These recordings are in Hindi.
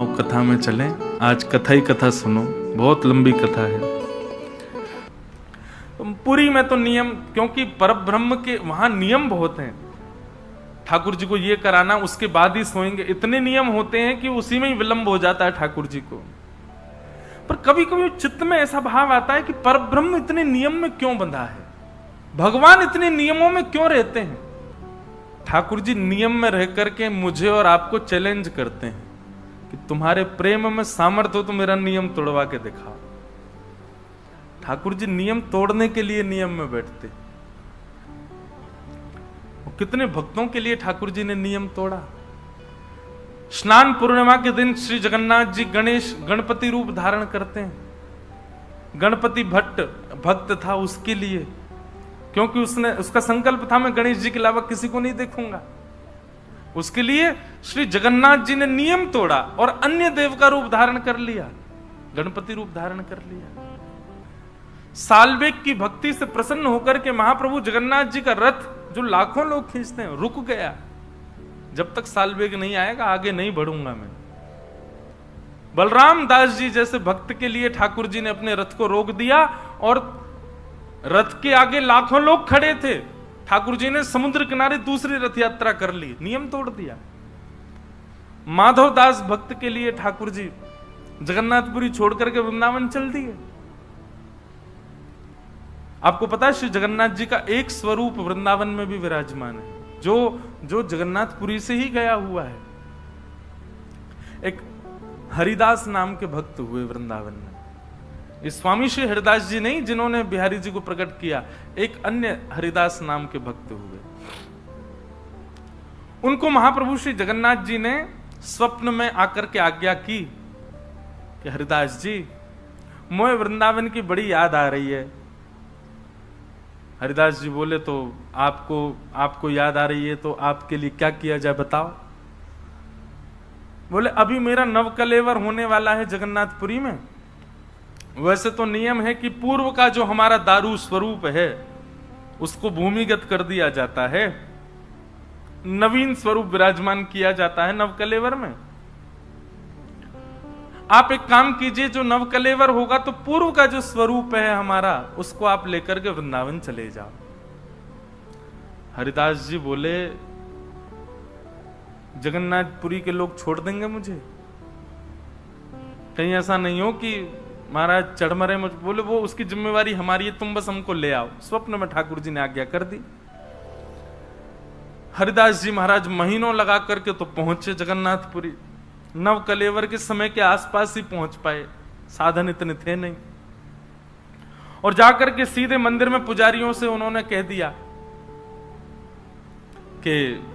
कथा में चलें। आज कथा ही कथा सुनो, बहुत लंबी कथा है। पुरी में तो नियम, क्योंकि परब्रह्म के वहां नियम बहुत हैं। ठाकुर जी को ये कराना, उसके बाद ही सोएंगे, इतने नियम होते हैं कि उसी में ही विलंब हो जाता है ठाकुर जी को। पर कभी कभी चित्त में ऐसा भाव आता है कि परब्रह्म इतने नियम में क्यों बंधा है, भगवान इतने नियमों में क्यों रहते हैं। ठाकुर जी नियम में रह करके मुझे और आपको चैलेंज करते हैं कि तुम्हारे प्रेम में सामर्थ्य हो तो मेरा नियम तोड़वा के दिखाओ। ठाकुर जी नियम तोड़ने के लिए नियम में बैठते। कितने भक्तों के लिए ठाकुर जी ने नियम तोड़ा। स्नान पूर्णिमा के दिन श्री जगन्नाथ जी गणपति रूप धारण करते हैं। गणपति भक्त था उसके लिए, क्योंकि उसका संकल्प था मैं गणेश जी के अलावा किसी को नहीं देखूंगा। उसके लिए श्री जगन्नाथ जी ने नियम तोड़ा और अन्य देव का रूप धारण कर लिया, गणपति रूप धारण कर लिया। सालवेग की भक्ति से प्रसन्न होकर के महाप्रभु जगन्नाथ जी का रथ जो लाखों लोग खींचते हैं रुक गया। जब तक सालवेग नहीं आएगा आगे नहीं बढ़ूंगा मैं। बलराम दास जी जैसे भक्त के लिए ठाकुर जी ने अपने रथ को रोक दिया और रथ के आगे लाखों लोग खड़े थे। ठाकुर जी ने समुद्र किनारे दूसरी रथ यात्रा कर ली, नियम तोड़ दिया। माधव दास भक्त के लिए ठाकुर जी जगन्नाथपुरी छोड़ करके वृंदावन चल दिए। आपको पता है श्री जगन्नाथ जी का एक स्वरूप वृंदावन में भी विराजमान है, जो जगन्नाथपुरी से ही गया हुआ है। एक हरिदास नाम के भक्त हुए वृंदावन में। इस स्वामी श्री हरिदास जी नहीं जिन्होंने बिहारी जी को प्रकट किया, एक अन्य हरिदास नाम के भक्त हुए। उनको महाप्रभु श्री जगन्नाथ जी ने स्वप्न में आकर के आज्ञा की कि हरिदास जी मोए वृंदावन की बड़ी याद आ रही है। हरिदास जी बोले तो आपको याद आ रही है तो आपके लिए क्या किया जाए बताओ। बोले अभी मेरा नवकलेवर होने वाला है जगन्नाथपुरी में। वैसे तो नियम है कि पूर्व का जो हमारा दारू स्वरूप है उसको भूमिगत कर दिया जाता है, नवीन स्वरूप विराजमान किया जाता है नवकलेवर में। आप एक काम कीजिए, जो नवकलेवर होगा तो पूर्व का जो स्वरूप है हमारा उसको आप लेकर के वृंदावन चले जाओ। हरिदास जी बोले जगन्नाथपुरी के लोग छोड़ देंगे मुझे, कहीं ऐसा नहीं हो कि महाराज चढ़मरे मुझ। बोले वो उसकी जिम्मेवारी हमारी है, तुम बस हमको ले आओ। स्वप्न में ठाकुर जी ने आज्ञा कर दी। हरिदास जी महाराज महीनों लगा करके तो पहुंचे जगन्नाथपुरी। नवकलेवर के समय के आसपास ही पहुंच पाए, साधन इतने थे नहीं। और जाकर के सीधे मंदिर में पुजारियों से उन्होंने कह दिया कि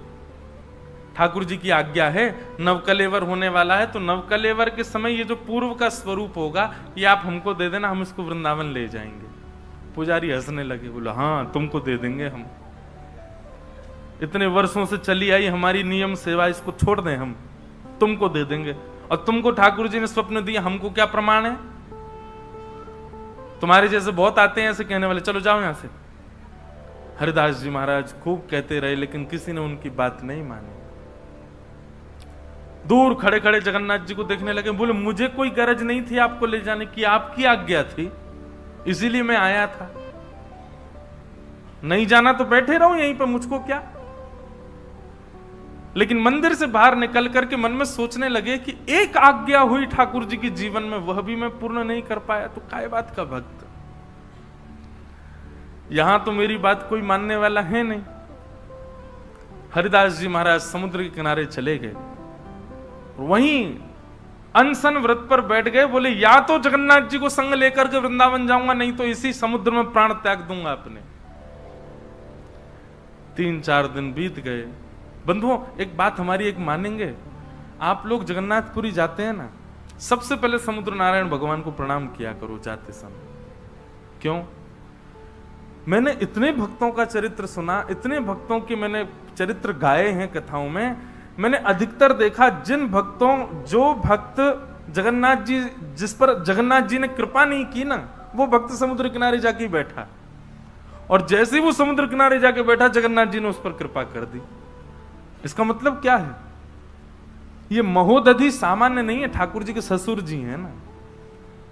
ठाकुर जी की आज्ञा है, नवकलेवर होने वाला है, तो नवकलेवर के समय ये जो पूर्व का स्वरूप होगा ये आप हमको दे देना, हम इसको वृंदावन ले जाएंगे। पुजारी हंसने लगे, बोला हाँ तुमको दे देंगे हम, इतने वर्षों से चली आई हमारी नियम सेवा, इसको छोड़ दें हम, तुमको दे देंगे। और तुमको ठाकुर जी ने स्वप्न दिया, हमको क्या प्रमाण है? तुम्हारे जैसे बहुत आते हैं ऐसे कहने वाले, चलो जाओ यहां से। हरिदास जी महाराज खूब कहते रहे लेकिन किसी ने उनकी बात नहीं मानी। दूर खड़े खड़े जगन्नाथ जी को देखने लगे। बोले मुझे कोई गरज नहीं थी आपको ले जाने की, आपकी आज्ञा थी इसीलिए मैं आया था। नहीं जाना तो बैठे रहो यहीं पर, मुझको क्या। लेकिन मंदिर से बाहर निकल करके मन में सोचने लगे कि एक आज्ञा हुई ठाकुर जी के जीवन में, वह भी मैं पूर्ण नहीं कर पाया तो काय बात का भक्त। यहां तो मेरी बात कोई मानने वाला है नहीं। हरिदास जी महाराज समुद्र के किनारे चले गए, वहीं अनशन व्रत पर बैठ गए। बोले या तो जगन्नाथ जी को संग लेकर के वृंदावन जाऊंगा, नहीं तो इसी समुद्र में प्राण त्याग दूंगा अपने। 3-4 दिन बीत गए। बंधुओं एक बात हमारी एक मानेंगे, आप लोग जगन्नाथपुरी जाते हैं ना, सबसे पहले समुद्र नारायण भगवान को प्रणाम किया करो जाते समय। क्यों? मैंने इतने भक्तों का चरित्र सुना, इतने भक्तों के मैंने चरित्र गाए हैं कथाओं में। मैंने अधिकतर देखा जो भक्त जगन्नाथ जी, जिस पर जगन्नाथ जी ने कृपा नहीं की ना, वो भक्त समुद्र किनारे जाके बैठा, और जैसे ही वो समुद्र किनारे जाके बैठा जगन्नाथ जी ने उस पर कृपा कर दी। इसका मतलब क्या है? ये महोदधि सामान्य नहीं है, ठाकुर जी के ससुर जी हैं ना।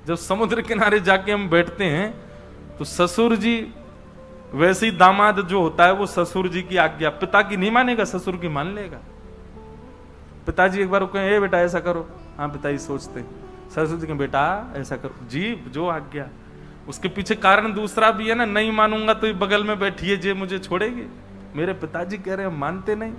जब समुद्र किनारे जाके हम बैठते हैं तो ससुर जी, वैसे ही दामाद जो होता है वो ससुर जी की आज्ञा, पिता की नहीं मानेगा, ससुर की मान लेगा। पिताजी एक बार कहें, ए बेटा ऐसा करो, हाँ पिताजी सोचते, ससुर जी कहें बेटा ऐसा करो, जी जो आज्ञा। उसके पीछे कारण दूसरा भी है ना, नहीं मानूंगा तो बगल में बैठिए जे मुझे छोड़ेगी। मेरे पिताजी कह रहे हैं मानते नहीं।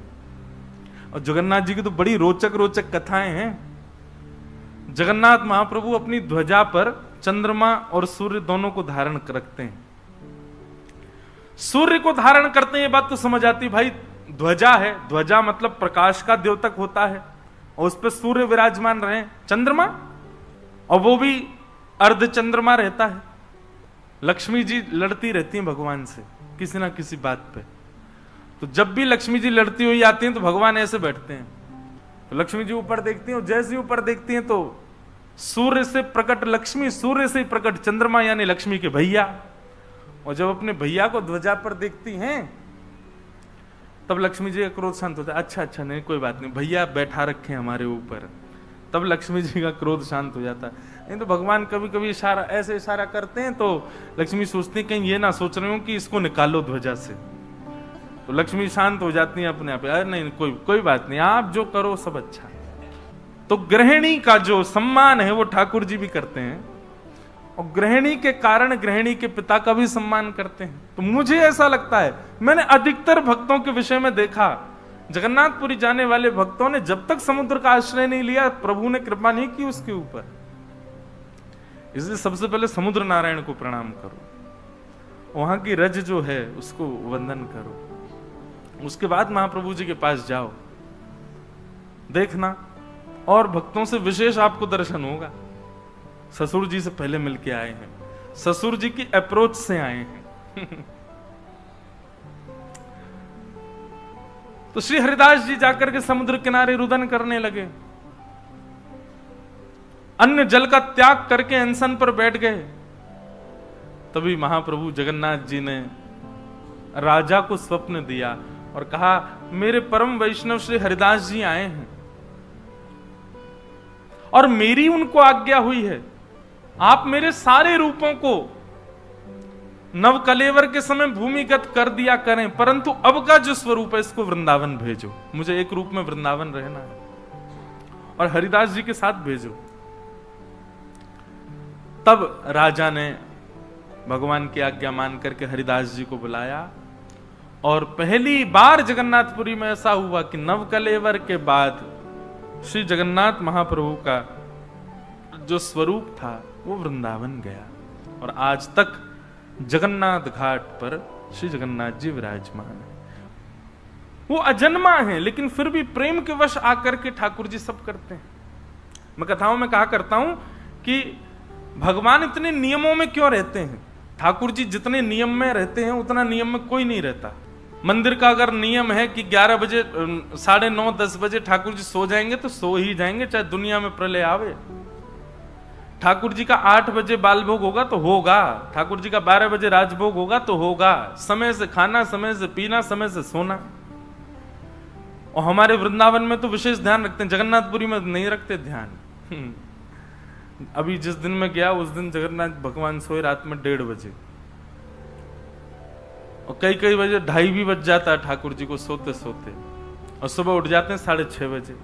और जगन्नाथ जी की तो बड़ी रोचक रोचक कथाएं हैं। जगन्नाथ महाप्रभु अपनी ध्वजा पर चंद्रमा और सूर्य दोनों को धारण रखते हैं। सूर्य को धारण करते हैं, ये बात तो समझ आती भाई, ध्वजा है, ध्वजा मतलब प्रकाश का द्योतक होता है, और उस पर सूर्य विराजमान रहे। चंद्रमा, और वो भी अर्ध चंद्रमा रहता है। लक्ष्मी जी लड़ती रहती हैं भगवान से किसी ना किसी बात पे, तो जब भी लक्ष्मी जी लड़ती हुई आती हैं तो भगवान ऐसे बैठते हैं। तो लक्ष्मी जी ऊपर देखती हैं, और जैसे ही ऊपर देखती हैं तो सूर्य से प्रकट लक्ष्मी, सूर्य से प्रकट चंद्रमा, यानी लक्ष्मी के भैया। और जब अपने भैया को ध्वजा पर देखती हैं तब लक्ष्मी जी का क्रोध शांत होता है। अच्छा अच्छा, नहीं कोई बात नहीं, भैया बैठा रखे हमारे ऊपर, तब लक्ष्मी जी का क्रोध शांत हो जाता है। नहीं तो भगवान कभी कभी इशारा, ऐसे इशारा करते हैं तो लक्ष्मी सोचती है कहीं ये ना सोच रहे हो कि इसको निकालो ध्वजा से, तो लक्ष्मी शांत हो जाती है अपने आप। अरे नहीं कोई बात नहीं, आप जो करो सब अच्छा। तो गृहिणी का जो सम्मान है वो ठाकुर जी भी करते हैं, और गृहिणी के कारण गृहिणी के पिता का भी सम्मान करते हैं। तो मुझे ऐसा लगता है, मैंने अधिकतर भक्तों के विषय में देखा, जगन्नाथपुरी जाने वाले भक्तों ने जब तक समुद्र का आश्रय नहीं लिया, प्रभु ने कृपा नहीं की उसके ऊपर। इसलिए सबसे पहले समुद्र नारायण को प्रणाम करो, वहां की रज जो है उसको वंदन करो, उसके बाद महाप्रभु जी के पास जाओ, देखना और भक्तों से विशेष आपको दर्शन होगा। ससुर जी से पहले मिलके आए हैं, ससुर जी की अप्रोच से आए हैं। तो श्री हरिदास जी जाकर के समुद्र किनारे रुदन करने लगे, अन्य जल का त्याग करके अनशन पर बैठ गए। तभी महाप्रभु जगन्नाथ जी ने राजा को स्वप्न दिया और कहा, मेरे परम वैष्णव श्री हरिदास जी आए हैं और मेरी उनको आज्ञा हुई है, आप मेरे सारे रूपों को नवकलेवर के समय भूमिगत कर दिया करें, परंतु अब का जो स्वरूप है इसको वृंदावन भेजो, मुझे एक रूप में वृंदावन रहना है और हरिदास जी के साथ भेजो। तब राजा ने भगवान की आज्ञा मान करके हरिदास जी को बुलाया, और पहली बार जगन्नाथपुरी में ऐसा हुआ कि नवकलेवर के बाद श्री जगन्नाथ महाप्रभु का जो स्वरूप था वो वृंदावन गया, और आज तक जगन्नाथ घाट पर श्री जगन्नाथ जी विराजमान है। वो अजन्मा है, लेकिन फिर भी प्रेम के वश आकर के ठाकुर जी सब करते हैं। मैं कथाओं में कहा करता हूं कि भगवान इतने नियमों में क्यों रहते हैं। ठाकुर जी जितने नियम में रहते हैं उतना नियम में कोई नहीं रहता। मंदिर का अगर नियम है कि 11 बजे 9:30 10 बजे ठाकुर जी सो जाएंगे तो सो ही जाएंगे, चाहे दुनिया में प्रलय आवे। ठाकुर जी का 8 बजे बाल भोग होगा तो होगा, ठाकुर जी का 12 बजे राजभोग होगा तो होगा। समय से खाना, समय से पीना, समय से सोना। और हमारे वृंदावन में तो विशेष ध्यान रखते हैं, जगन्नाथपुरी में नहीं रखते ध्यान। अभी जिस दिन में गया उस दिन जगन्नाथ भगवान सोए रात में 1:30 बजे, और कई बजे 2:30 भी बज जाता है ठाकुर जी को सोते सोते, और सुबह उठ जाते हैं 6:30 बजे।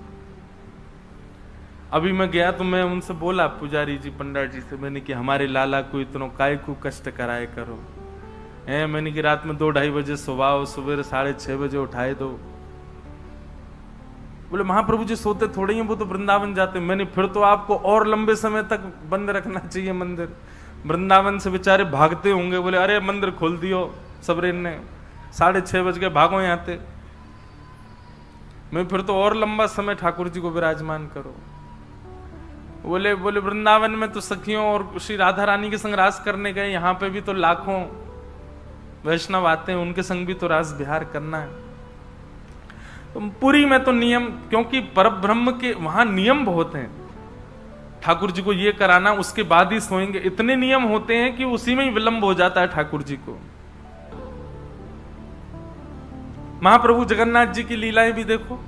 अभी मैं गया तो मैं उनसे बोला, पुजारी जी पंडित जी से, मैंने कि हमारे लाला को इतना काय को कष्ट कराए करो, मैंने कि रात में 2-2:30 बजे सुबह, सवेरे 6:30 बजे उठाए दो। बोले महाप्रभु जी सोते थोड़े ही, वो तो वृंदावन जाते। मैंने फिर तो आपको और लंबे समय तक बंद रखना चाहिए मंदिर, वृंदावन से बेचारे भागते होंगे। बोले अरे मंदिर खोल दियो सबरेन ने, 6:30 बज के भागो यहाँ थे। मैं फिर तो और लंबा समय ठाकुर जी को विराजमान करो। बोले वृंदावन में तो सखियों और श्री राधा रानी के संग रास करने गए, यहाँ पे भी तो लाखों वैष्णव आते हैं, उनके संग भी तो रास विहार करना है। तो पुरी में तो नियम, क्योंकि परब्रह्म के वहां नियम बहुत हैं, ठाकुर जी को ये कराना उसके बाद ही सोएंगे, इतने नियम होते हैं कि उसी में ही विलंब हो जाता है ठाकुर जी को। महाप्रभु जगन्नाथ जी की लीलाएं भी देखो,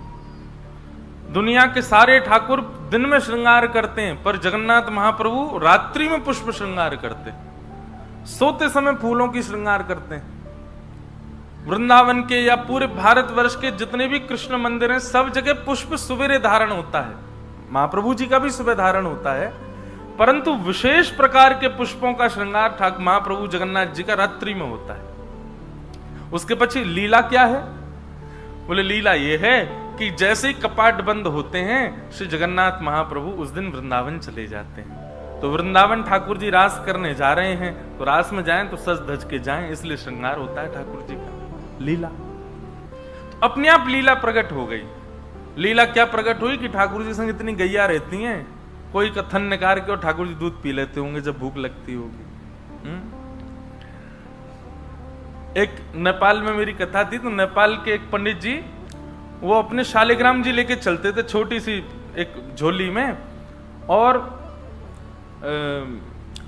दुनिया के सारे ठाकुर दिन में श्रृंगार करते हैं, पर जगन्नाथ महाप्रभु रात्रि में पुष्प श्रृंगार करते हैं, सोते समय फूलों की श्रृंगार करते हैं। वृंदावन के या पूरे भारतवर्ष के जितने भी कृष्ण मंदिर हैं, सब जगह पुष्प सुबेरे धारण होता है। महाप्रभु जी का भी सुबह धारण होता है, परंतु विशेष प्रकार के पुष्पों का श्रृंगार ठाकुर महाप्रभु जगन्नाथ जी का रात्रि में होता है। उसके पीछे लीला क्या है? बोले लीला ये है कि जैसे ही कपाट बंद होते हैं, श्री जगन्नाथ महाप्रभु उस दिन वृंदावन चले जाते हैं। तो वृंदावन ठाकुर जी रास करने जा रहे हैं, तो रास में जाएं तो सज धज के जाएं, इसलिए श्रृंगार होता है ठाकुर जी का। लीला तो अपने आप लीला प्रकट हो गई। लीला क्या प्रकट हुई कि ठाकुर जी संग इतनी गैया रहती हैं, कोई कथन निकाल के और ठाकुर जी दूध पी लेते होंगे जब भूख लगती होगी। एक नेपाल में मेरी कथा थी, तो नेपाल के एक पंडित जी वो अपने शालिग्राम जी लेके चलते थे छोटी सी एक झोली में, और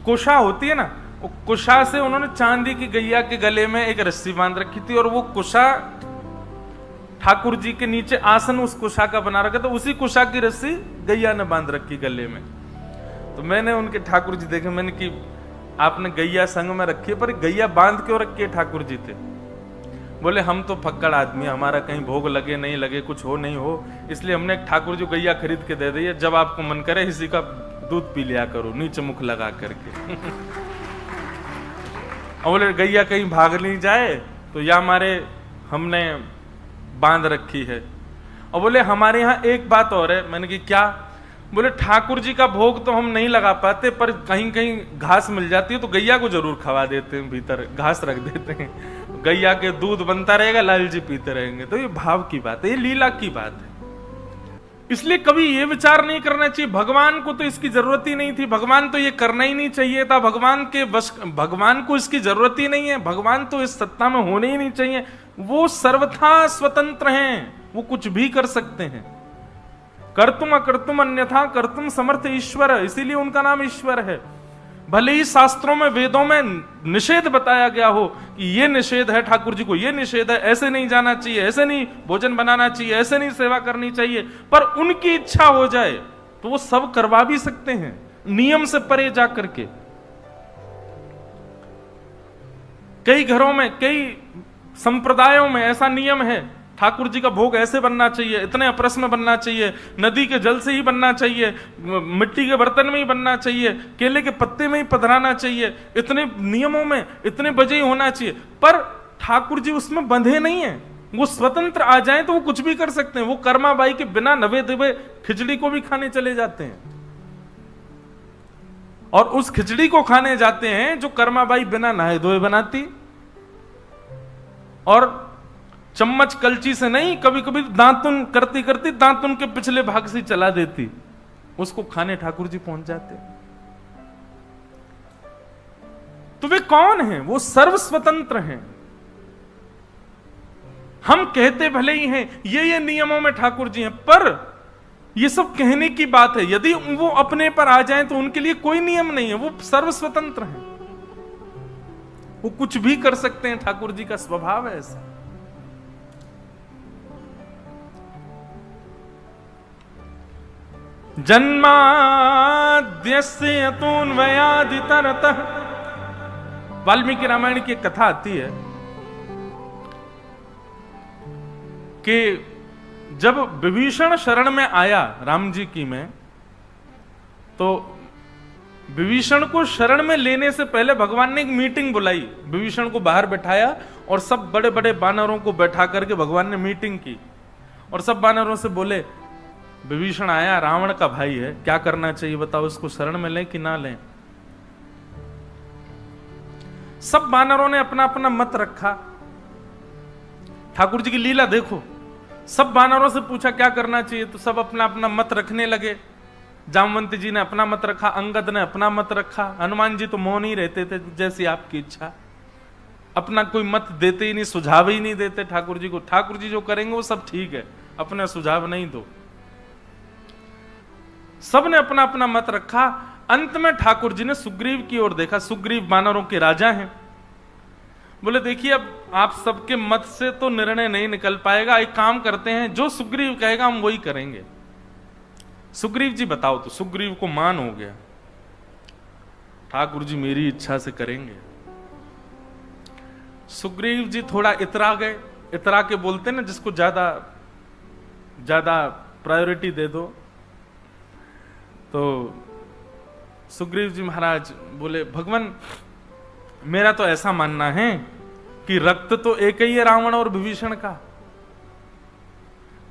कुशा होती है ना, वो कुशा से उन्होंने चांदी की गैया के गले में एक रस्सी बांध रखी थी, और वो कुशा ठाकुर जी के नीचे आसन उस कुशा का बना रखा था, उसी कुशा की रस्सी गैया ने बांध रखी गले में। तो मैंने उनके ठाकुर जी देखे, मैंने कि आपने गैया संग में रखी है, पर गैया बांध क्यों रखी है? ठाकुर जी थे। बोले हम तो फक्कड़ आदमी, हमारा कहीं भोग लगे नहीं लगे, कुछ हो नहीं हो, इसलिए हमने एक ठाकुर जी गैया खरीद के दे दी है, जब आपको मन करे इसी का दूध पी लिया करो नीचे मुख लगा करके। बोले गैया कहीं भाग नहीं जाए तो या हमारे हमने बांध रखी है। और बोले हमारे यहाँ एक बात और है। मैंने कि क्या? बोले ठाकुर जी का भोग तो हम नहीं लगा पाते, पर कहीं कहीं घास मिल जाती है तो गैया को जरूर खवा देते हैं, भीतर घास रख देते हैं, गैया के दूध बनता रहेगा, लाल जी पीते रहेंगे। तो ये भाव की बात है, ये लीला की बात है। इसलिए कभी ये विचार नहीं करना चाहिए भगवान को तो इसकी जरूरत ही नहीं थी, भगवान तो ये करना ही नहीं चाहिए था, भगवान को इसकी जरूरत ही नहीं है, भगवान तो इस सत्ता में होने ही नहीं चाहिए। वो सर्वथा स्वतंत्र हैं, वो कुछ भी कर सकते हैं। कर्तुम अकर्तुम अन्यथा कर्तुम समर्थ ईश्वर, इसीलिए उनका नाम ईश्वर है। भले ही शास्त्रों में वेदों में निषेध बताया गया हो कि ये निषेध है ठाकुर जी को, ये निषेध है, ऐसे नहीं जाना चाहिए, ऐसे नहीं भोजन बनाना चाहिए, ऐसे नहीं सेवा करनी चाहिए, पर उनकी इच्छा हो जाए तो वो सब करवा भी सकते हैं, नियम से परे जा करके। कई घरों में, कई संप्रदायों में ऐसा नियम है, ठाकुर जी का भोग ऐसे बनना चाहिए, इतने अपरस में बनना चाहिए, नदी के जल से ही बनना चाहिए, मिट्टी के बर्तन में ही बनना चाहिए, केले के पत्ते में ही पधराना चाहिए, इतने नियमों में इतने बजे ही होना चाहिए। पर ठाकुर जी उसमें बंधे नहीं है, वो स्वतंत्र आ जाएं तो वो कुछ भी कर सकते हैं। वो कर्माबाई के बिना नवे दिवे खिचड़ी को भी खाने चले जाते हैं, और उस खिचड़ी को खाने जाते हैं जो कर्माबाई बिना नहाए धोए बनाती, और चम्मच कलची से नहीं, कभी कभी दांतुन करती करती दांतुन के पिछले भाग से चला देती, उसको खाने ठाकुर जी पहुंच जाते। तो वे कौन हैं? वो सर्व स्वतंत्र हैं। हम कहते भले ही हैं ये नियमों में ठाकुर जी हैं, पर ये सब कहने की बात है। यदि वो अपने पर आ जाएं तो उनके लिए कोई नियम नहीं है, वो सर्व स्वतंत्र हैं, वो कुछ भी कर सकते हैं। ठाकुर जी का स्वभाव है ऐसा। जन्माद्यस्य यतोऽन्वयादितरतः, वाल्मीकि रामायण की एक कथा आती है कि जब विभीषण शरण में आया राम जी की में, तो विभीषण को शरण में लेने से पहले भगवान ने एक मीटिंग बुलाई, विभीषण को बाहर बैठाया और सब बड़े बड़े बानरों को बैठा करके भगवान ने मीटिंग की, और सब बानरों से बोले विभीषण आया, रावण का भाई है, क्या करना चाहिए बताओ, इसको शरण में लें कि ना लें। सब बानरों ने अपना अपना मत रखा। ठाकुर जी की लीला देखो, सब बानरों से पूछा क्या करना चाहिए, तो सब अपना अपना मत रखने लगे। जामवंत जी ने अपना मत रखा, अंगद ने अपना मत रखा, हनुमान जी तो मौन ही रहते थे, जैसी आपकी इच्छा, अपना कोई मत देते ही नहीं, सुझाव ही नहीं देते ठाकुर जी को। ठाकुर जी जो करेंगे वो सब ठीक है, अपना सुझाव नहीं दो। सब ने अपना अपना मत रखा। अंत में ठाकुर जी ने सुग्रीव की ओर देखा, सुग्रीव वानरों के राजा हैं। बोले देखिए अब आप सबके मत से तो निर्णय नहीं निकल पाएगा, एक काम करते हैं, जो सुग्रीव कहेगा हम वही करेंगे। सुग्रीव जी बताओ। तो सुग्रीव को मान हो गया, ठाकुर जी मेरी इच्छा से करेंगे। सुग्रीव जी थोड़ा इतरा गए, इतरा के बोलते ना जिसको ज्यादा ज्यादा प्रायोरिटी दे दो। तो सुग्रीव जी महाराज बोले, भगवान मेरा तो ऐसा मानना है कि रक्त तो एक ही है रावण और विभीषण का,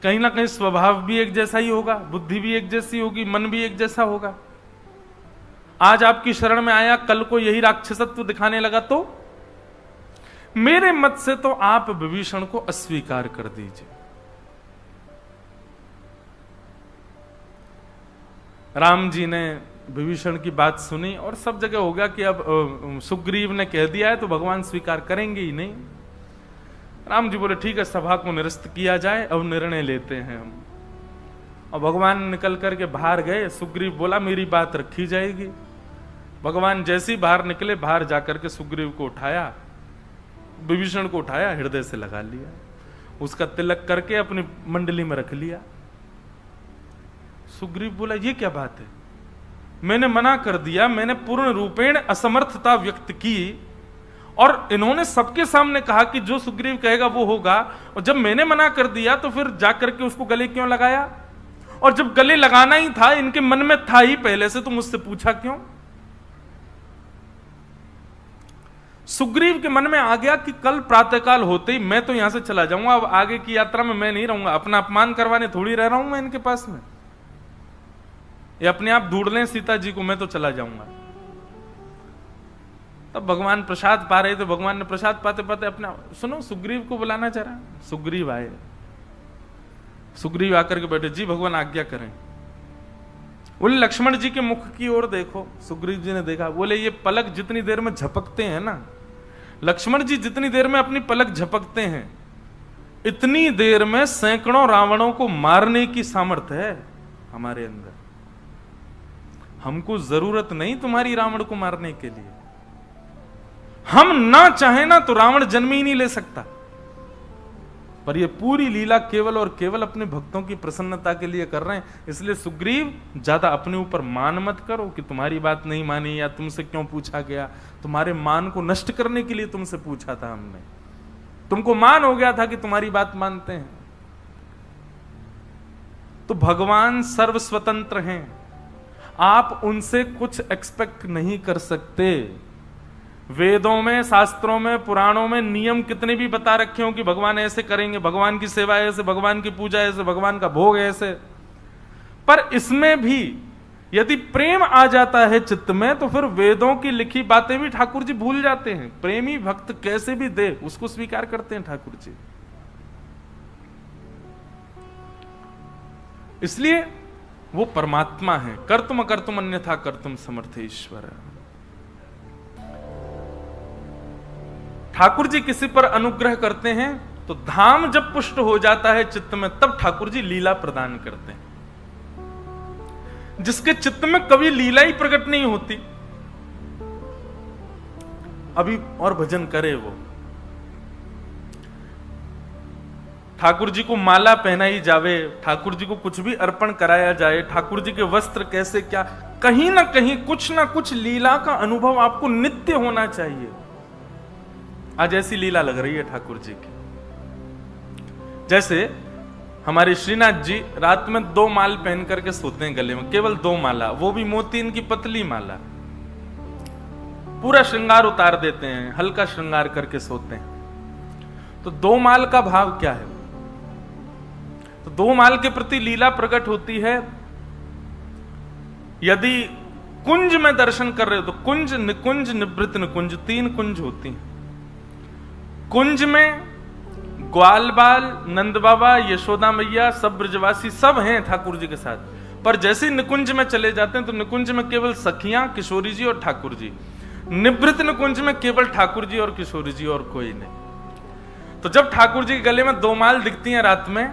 कहीं ना कहीं स्वभाव भी एक जैसा ही होगा, बुद्धि भी एक जैसी होगी, मन भी एक जैसा होगा। आज आपकी शरण में आया, कल को यही राक्षसत्व दिखाने लगा, तो मेरे मत से तो आप विभीषण को अस्वीकार कर दीजिए। राम जी ने विभीषण की बात सुनी और सब जगह हो गया कि अब सुग्रीव ने कह दिया है तो भगवान स्वीकार करेंगे ही नहीं। राम जी बोले ठीक है, सभा को निरस्त किया जाए, अब निर्णय लेते हैं हम। और भगवान निकल करके बाहर गए। सुग्रीव बोला मेरी बात रखी जाएगी। भगवान जैसे ही बाहर निकले, बाहर जाकर के सुग्रीव को उठाया, विभीषण को उठाया, हृदय से लगा लिया, उसका तिलक करके अपनी मंडली में रख लिया। सुग्रीव बोला ये क्या बात है, मैंने मना कर दिया, मैंने पूर्ण रूपेण असमर्थता व्यक्त की और इन्होंने सबके सामने कहा कि जो सुग्रीव कहेगा वो होगा, और जब मैंने मना कर दिया तो फिर जाकर के उसको गले क्यों लगाया? और जब गले लगाना ही था, इनके मन में था ही पहले से, तो मुझसे पूछा क्यों? सुग्रीव के मन में आ गया कि कल प्रातःकाल होते ही मैं तो यहां से चला जाऊंगा, अब आगे की यात्रा में मैं नहीं रहूंगा, अपना अपमान करवाने थोड़ी रह रहा हूं मैं इनके पास में, ये अपने आप ढूंढ लें सीता जी को, मैं तो चला जाऊंगा। तब भगवान प्रसाद पा रहे थे, भगवान ने प्रसाद पाते पाते अपना, सुनो सुग्रीव को बुलाना चाह रहा। सुग्रीव आए, सुग्रीव आकर के बैठे, जी भगवान आज्ञा करें। बोले लक्ष्मण जी के मुख की ओर देखो। सुग्रीव जी ने देखा, बोले ये पलक जितनी देर में झपकते हैं ना, लक्ष्मण जी जितनी देर में अपनी पलक झपकते हैं, इतनी देर में सैकड़ों रावणों को मारने की सामर्थ्य है हमारे अंदर। हमको जरूरत नहीं तुम्हारी रावण को मारने के लिए, हम ना चाहे ना तो रावण जन्म ही नहीं ले सकता। पर ये पूरी लीला केवल और केवल अपने भक्तों की प्रसन्नता के लिए कर रहे हैं। इसलिए सुग्रीव ज्यादा अपने ऊपर मान मत करो कि तुम्हारी बात नहीं मानी या तुमसे क्यों पूछा गया, तुम्हारे मान को नष्ट करने के लिए तुमसे पूछा था हमने, तुमको मान हो गया था कि तुम्हारी बात मानते हैं। तो भगवान सर्व स्वतंत्र हैं, आप उनसे कुछ एक्सपेक्ट नहीं कर सकते। वेदों में, शास्त्रों में, पुराणों में नियम कितने भी बता रखे हो कि भगवान ऐसे करेंगे, भगवान की सेवा ऐसे, भगवान की पूजा ऐसे, भगवान का भोग ऐसे, पर इसमें भी यदि प्रेम आ जाता है चित्त में तो फिर वेदों की लिखी बातें भी ठाकुर जी भूल जाते हैं। प्रेमी भक्त कैसे भी दे उसको स्वीकार करते हैं ठाकुर जी। इसलिए वो परमात्मा है, कर्तुम अकर्तुम अन्यथा कर्तुम समर्थ ईश्वर। ठाकुर जी किसी पर अनुग्रह करते हैं तो धाम जब पुष्ट हो जाता है चित्त में, तब ठाकुर जी लीला प्रदान करते हैं। जिसके चित्त में कभी लीला ही प्रकट नहीं होती, अभी और भजन करे वो, ठाकुर जी को माला पहनाई जावे, ठाकुर जी को कुछ भी अर्पण कराया जाए, ठाकुर जी के वस्त्र कैसे क्या, कहीं ना कहीं कुछ ना कुछ लीला का अनुभव आपको नित्य होना चाहिए। आज ऐसी लीला लग रही है ठाकुर जी की, जैसे हमारे श्रीनाथ जी रात में 2 माल पहन करके सोते हैं गले में, केवल 2 माला, वो भी मोतीन की पतली माला, पूरा श्रृंगार उतार देते हैं, हल्का श्रृंगार करके सोते हैं। तो 2 माल का भाव क्या है? तो 2 माल के प्रति लीला प्रकट होती है। यदि कुंज में दर्शन कर रहे हो तो कुंज, निकुंज, निवृत्त निकुंज, 3 कुंज होती हैं। कुंज में ग्वाल बाल, नंद बाबा, यशोदा मैया, सब ब्रजवासी सब हैं ठाकुर जी के साथ, पर जैसे निकुंज में चले जाते हैं तो निकुंज में केवल सखियां, किशोरी जी और ठाकुर जी, निवृत्त निकुंज में केवल ठाकुर जी और किशोरी जी और कोई नहीं। तो जब ठाकुर जी के गले में 2 माल दिखती हैं रात में,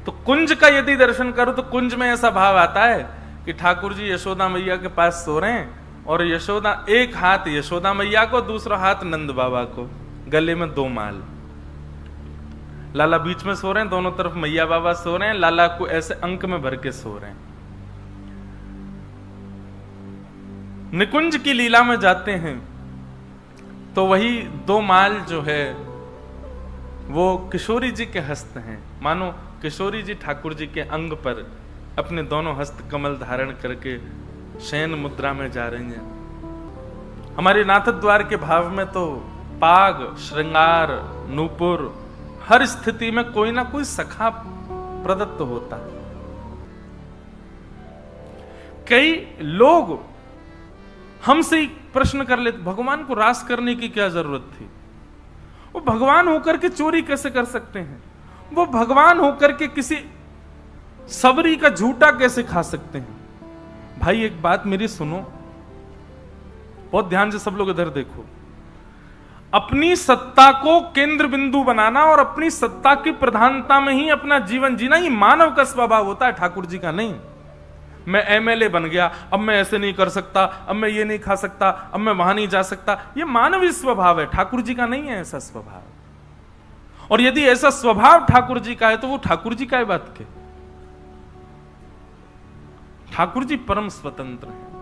तो कुंज का यदि दर्शन करो तो कुंज में ऐसा भाव आता है कि ठाकुर जी यशोदा मैया के पास सो रहे हैं और यशोदा, एक हाथ यशोदा मैया को, दूसरा हाथ नंद बाबा को, गले में 2 माल, लाला बीच में सो रहे हैं, दोनों तरफ मैया बाबा सो रहे हैं, लाला को ऐसे अंक में भर के सो रहे हैं। निकुंज की लीला में जाते हैं तो वही दो माल जो है वो किशोरी जी के हस्त हैं। मानो किशोरी जी ठाकुर जी के अंग पर अपने दोनों हस्त कमल धारण करके शयन मुद्रा में जा रही हैं। हमारे नाथ द्वार के भाव में तो पाग, श्रृंगार, नूपुर, हर स्थिति में कोई ना कोई सखा प्रदत्त होता है। कई लोग हमसे ही प्रश्न कर लेते, भगवान को रास करने की क्या जरूरत थी? वो भगवान होकर के चोरी कैसे कर सकते हैं? वो भगवान होकर के किसी सबरी का झूठा कैसे खा सकते हैं? भाई एक बात मेरी सुनो, बहुत ध्यान से सब लोग इधर देखो। अपनी सत्ता को केंद्र बिंदु बनाना और अपनी सत्ता की प्रधानता में ही अपना जीवन जीना, ये मानव का स्वभाव होता है, ठाकुर जी का नहीं। मैं एमएलए बन गया, अब मैं ऐसे नहीं कर सकता, अब मैं ये नहीं खा सकता, अब मैं वहां नहीं जा सकता, ये मानवीय स्वभाव है, ठाकुर जी का नहीं है ऐसा स्वभाव। और यदि ऐसा स्वभाव ठाकुर जी का है तो वो ठाकुर जी का है बात के। ठाकुर जी परम स्वतंत्र हैं।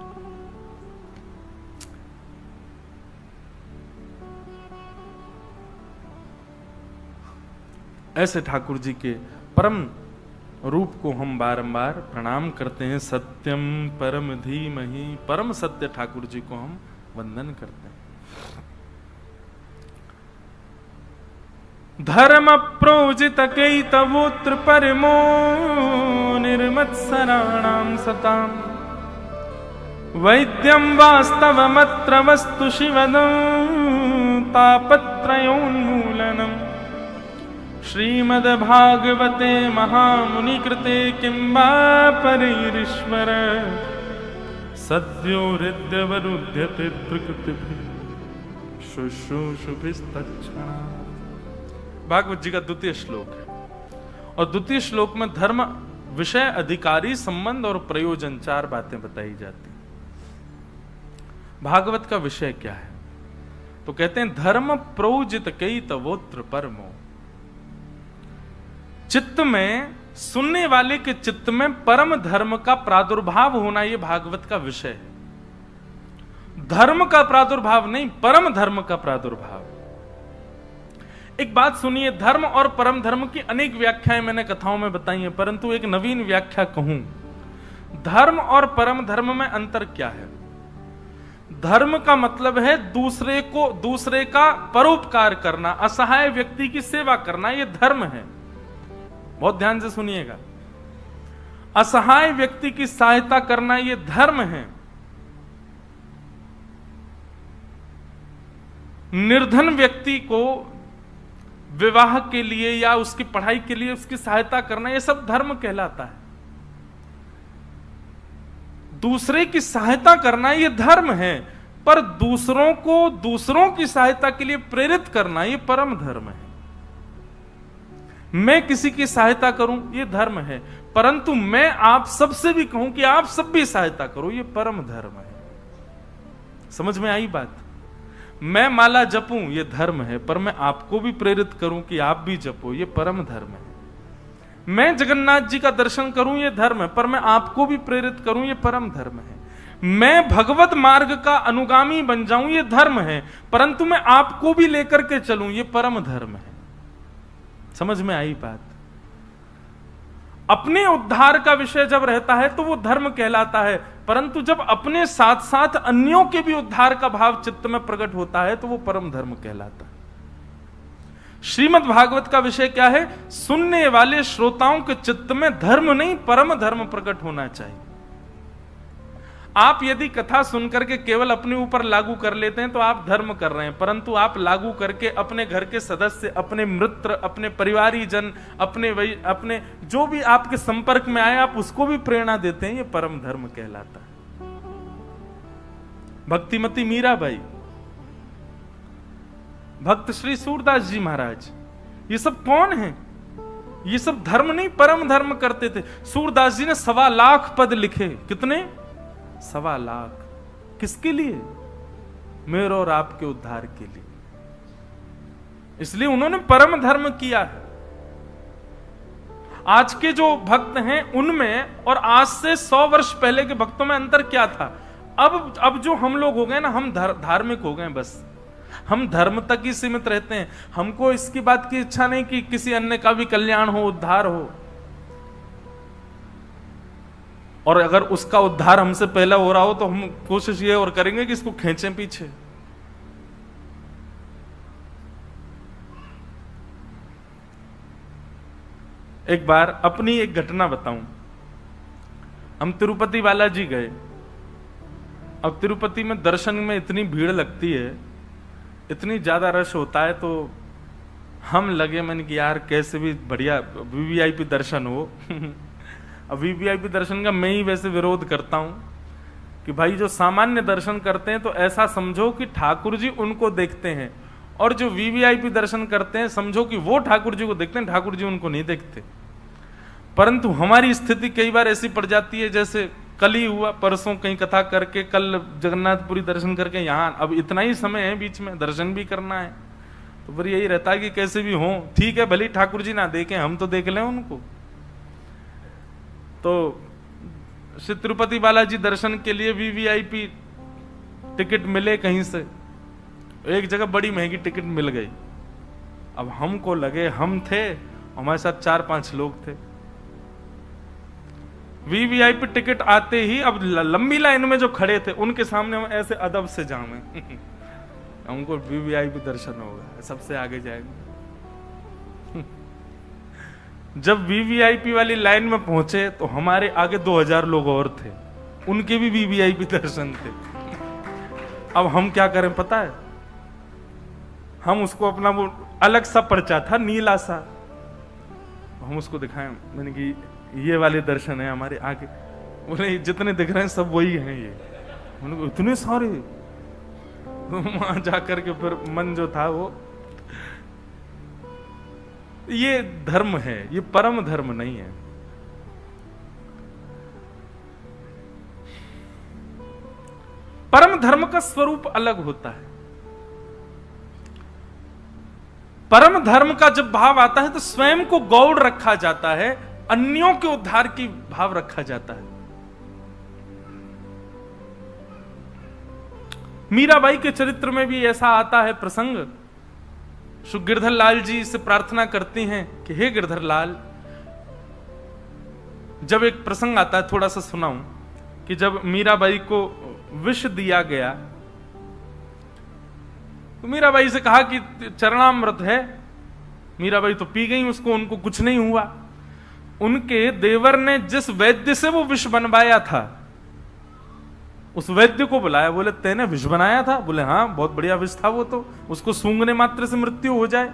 ऐसे ठाकुर जी के परम रूप को हम बारंबार प्रणाम करते हैं। सत्यम परम धीमहि, परम सत्य ठाकुर जी को हम वंदन करते हैं। धर्म प्रोजित कैतवोत्र परमो निर्मत्सराणां सताम् वैद्यं वास्तवमत्र वस्तु शिवदं तापत्रयोन्मूलनम् श्रीमद्भागवते महामुनि कृते किं वा परैरीश्वर सद्यो हृद्यवरुध्यते प्रकृतिभिः शुश्रूषुभिस्तत्क्षणात्। भागवत जी का द्वितीय श्लोक है और द्वितीय श्लोक में धर्म, विषय, अधिकारी, संबंध और प्रयोजन, चार बातें बताई जाती हैं। भागवत का विषय क्या है? तो कहते हैं धर्म प्रोजित कैतवोत्र परमो। चित्त में, सुनने वाले के चित्त में परम धर्म का प्रादुर्भाव होना, यह भागवत का विषय है। धर्म का प्रादुर्भाव नहीं, परम धर्म का प्रादुर्भाव। एक बात सुनिए, धर्म और परम धर्म की अनेक व्याख्याएं मैंने कथाओं में बताई हैं, परंतु एक नवीन व्याख्या कहूं, धर्म और परम धर्म में अंतर क्या है? धर्म का मतलब है दूसरे का परोपकार करना, असहाय व्यक्ति की सेवा करना, यह धर्म है। बहुत ध्यान से सुनिएगा, असहाय व्यक्ति की सहायता करना यह धर्म है। निर्धन व्यक्ति को विवाह के लिए या उसकी पढ़ाई के लिए उसकी सहायता करना, यह सब धर्म कहलाता है। दूसरे की सहायता करना यह धर्म है, पर दूसरों को दूसरों की सहायता के लिए प्रेरित करना यह परम धर्म है। मैं किसी की सहायता करूं यह धर्म है, परंतु मैं आप सबसे भी कहूं कि आप सब भी सहायता करो, यह परम धर्म है। समझ में आई बात? मैं माला जपूं यह धर्म है, पर मैं आपको भी प्रेरित करूं कि आप भी जपो, यह परम धर्म है। मैं जगन्नाथ जी का दर्शन करूं यह धर्म है, पर मैं आपको भी प्रेरित करूं यह परम धर्म है। मैं भगवत मार्ग का अनुगामी बन जाऊं यह धर्म है, परंतु मैं आपको भी लेकर के चलूं यह परम धर्म है। समझ में आई बात? अपने उद्धार का विषय जब रहता है तो वो धर्म कहलाता है, परंतु जब अपने साथ साथ अन्यों के भी उद्धार का भाव चित्त में प्रकट होता है तो वो परम धर्म कहलाता है। श्रीमद् भागवत का विषय क्या है? सुनने वाले श्रोताओं के चित्त में धर्म नहीं, परम धर्म प्रकट होना चाहिए। आप यदि कथा सुनकर के केवल अपने ऊपर लागू कर लेते हैं तो आप धर्म कर रहे हैं, परंतु आप लागू करके अपने घर के सदस्य, अपने मित्र, अपने परिवारी जन, अपने जो भी आपके संपर्क में आए, आप उसको भी प्रेरणा देते हैं, ये परम धर्म कहलाता है। भक्तिमती मीराबाई, भक्त श्री सूरदास जी महाराज, ये सब कौन है? ये सब धर्म नहीं, परम धर्म करते थे। सूरदास जी ने 1.25 लाख पद लिखे। कितने? 1.25 लाख। किसके लिए? मेरे और आपके उद्धार के लिए। इसलिए उन्होंने परम धर्म किया है। आज के जो भक्त हैं उनमें और आज से 100 वर्ष पहले के भक्तों में अंतर क्या था? अब जो हम लोग हो गए ना, हम धार्मिक हो गए, बस हम धर्म तक ही सीमित रहते हैं। हमको इसकी बात की इच्छा नहीं कि किसी अन्य का भी कल्याण हो, उद्धार हो। और अगर उसका उद्धार हमसे पहले हो रहा हो तो हम कोशिश ये और करेंगे कि इसको खींचें पीछे। एक बार अपनी एक घटना बताऊं। हम तिरुपति बालाजी गए। अब तिरुपति में दर्शन में इतनी भीड़ लगती है, इतनी ज्यादा रश होता है, तो हम लगे मैंने कि यार कैसे भी बढ़िया वीवीआईपी दर्शन हो। अब वीवीआईपी दर्शन का मैं ही वैसे विरोध करता हूं कि भाई जो सामान्य दर्शन करते हैं तो ऐसा समझो कि ठाकुर जी उनको देखते हैं, और जो वीवीआईपी दर्शन करते हैं समझो कि वो ठाकुर जी को देखते हैं, ठाकुर जी उनको नहीं देखते। परंतु हमारी स्थिति कई बार ऐसी पड़ जाती है, जैसे कल ही हुआ, परसों कहीं कथा करके कल जगन्नाथपुरी दर्शन करके यहां, अब इतना ही समय है बीच में, दर्शन भी करना है, तो फिर यही रहता है कि कैसे भी हो, ठीक है भले ठाकुर जी ना देखें, हम तो देख लें उनको। तो श्री तिरुपति बालाजी दर्शन के लिए वीवीआईपी टिकट मिले कहीं से, एक जगह बड़ी महंगी टिकट मिल गई। अब हमको लगे, हम थे हमारे साथ 4-5 लोग थे, वीवीआईपी टिकट आते ही अब लंबी लाइन में जो खड़े थे उनके सामने हम ऐसे अदब से जामे हमको वीवीआईपी दर्शन होगा, सबसे आगे जाएंगे। जब वीवीआईपी वाली लाइन में पहुंचे तो हमारे आगे 2000 लोग और थे, उनके भी वीवीआईपी दर्शन थे। अब हम क्या करें पता है, हम उसको अपना वो अलग सा पर्चा था नीला सा, हम उसको दिखाएं, मैंने कि ये वाले दर्शन है हमारे आगे। बोले जितने दिख रहे हैं सब वही हैं ये। मैंने इतने सारे, तो वहां जाकर के फिर मन जो था वो, ये धर्म है, ये परम धर्म नहीं है। परम धर्म का स्वरूप अलग होता है। परम धर्म का जब भाव आता है तो स्वयं को गौड़ रखा जाता है, अन्यों के उद्धार की भाव रखा जाता है। मीराबाई के चरित्र में भी ऐसा आता है प्रसंग। श्री गिरधर लाल जी से प्रार्थना करती हैं कि हे गिरधर लाल, जब एक प्रसंग आता है, थोड़ा सा सुनाऊं, कि जब मीराबाई को विष दिया गया तो मीराबाई से कहा कि चरणामृत है। मीराबाई तो पी गई उसको, उनको कुछ नहीं हुआ। उनके देवर ने जिस वैद्य से वो विष बनवाया था, उस वैद्य को बुलाया, बोले तेने विष बनाया था? बोले हाँ, बहुत बढ़िया विष था वो तो, उसको सूंघने मात्र से मृत्यु हो जाए।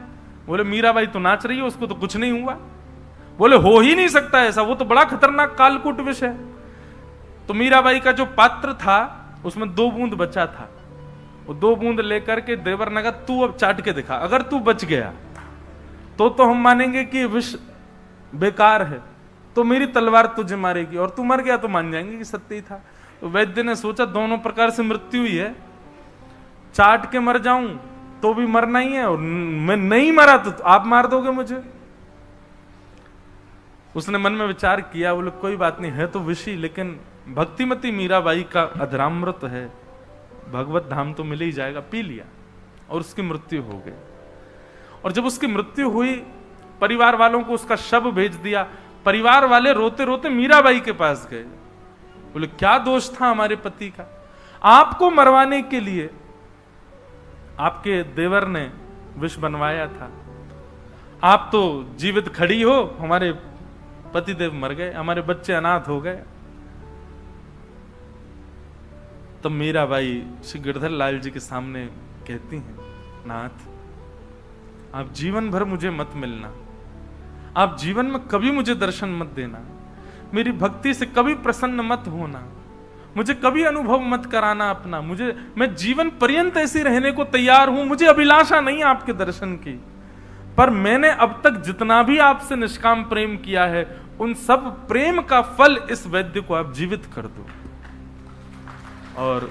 बोले मीराबाई तो नाच रही है, उसको तो कुछ नहीं हुआ। बोले हो ही नहीं सकता ऐसा, वो तो बड़ा खतरनाक कालकूट विष है। तो मीराबाई का जो पात्र था उसमें 2 बूंद बचा था, वो 2 बूंद लेकर के देवर ने कहा तू अब चाट के दिखा, अगर तू बच गया तो हम मानेंगे कि विष बेकार है, तो मेरी तलवार तुझे मारेगी, और तू मर गया तो मान जाएंगे कि सत्य ही था। तो वैद्य ने सोचा दोनों प्रकार से मृत्यु ही है, चाट के मर जाऊं तो भी मरना ही है, और मैं नहीं मरा तो आप मार दोगे मुझे। उसने मन में विचार किया, बोले कोई बात नहीं, है तो विषी, लेकिन भक्तिमती मीराबाई का अधरामृत है, भगवत धाम तो मिल ही जाएगा। पी लिया और उसकी मृत्यु हो गई। और जब उसकी मृत्यु हुई, परिवार वालों को उसका शव भेज दिया। परिवार वाले रोते रोते मीराबाई के पास गए, बोले क्या दोष था हमारे पति का, आपको मरवाने के लिए आपके देवर ने विष बनवाया था, आप तो जीवित खड़ी हो, हमारे पतिदेव मर गए, हमारे बच्चे अनाथ हो गए। तब मीराबाई श्री गिरधर लाल जी के सामने कहती हैं, नाथ आप जीवन भर मुझे मत मिलना, आप जीवन में कभी मुझे दर्शन मत देना, मेरी भक्ति से कभी प्रसन्न मत होना, मुझे कभी अनुभव मत कराना अपना, मैं जीवन पर्यंत ऐसी रहने को तैयार हूं, मुझे अभिलाषा नहीं आपके दर्शन की, पर मैंने अब तक जितना भी आपसे निष्काम प्रेम किया है, उन सब प्रेम का फल इस वैद्य को आप जीवित कर दो। और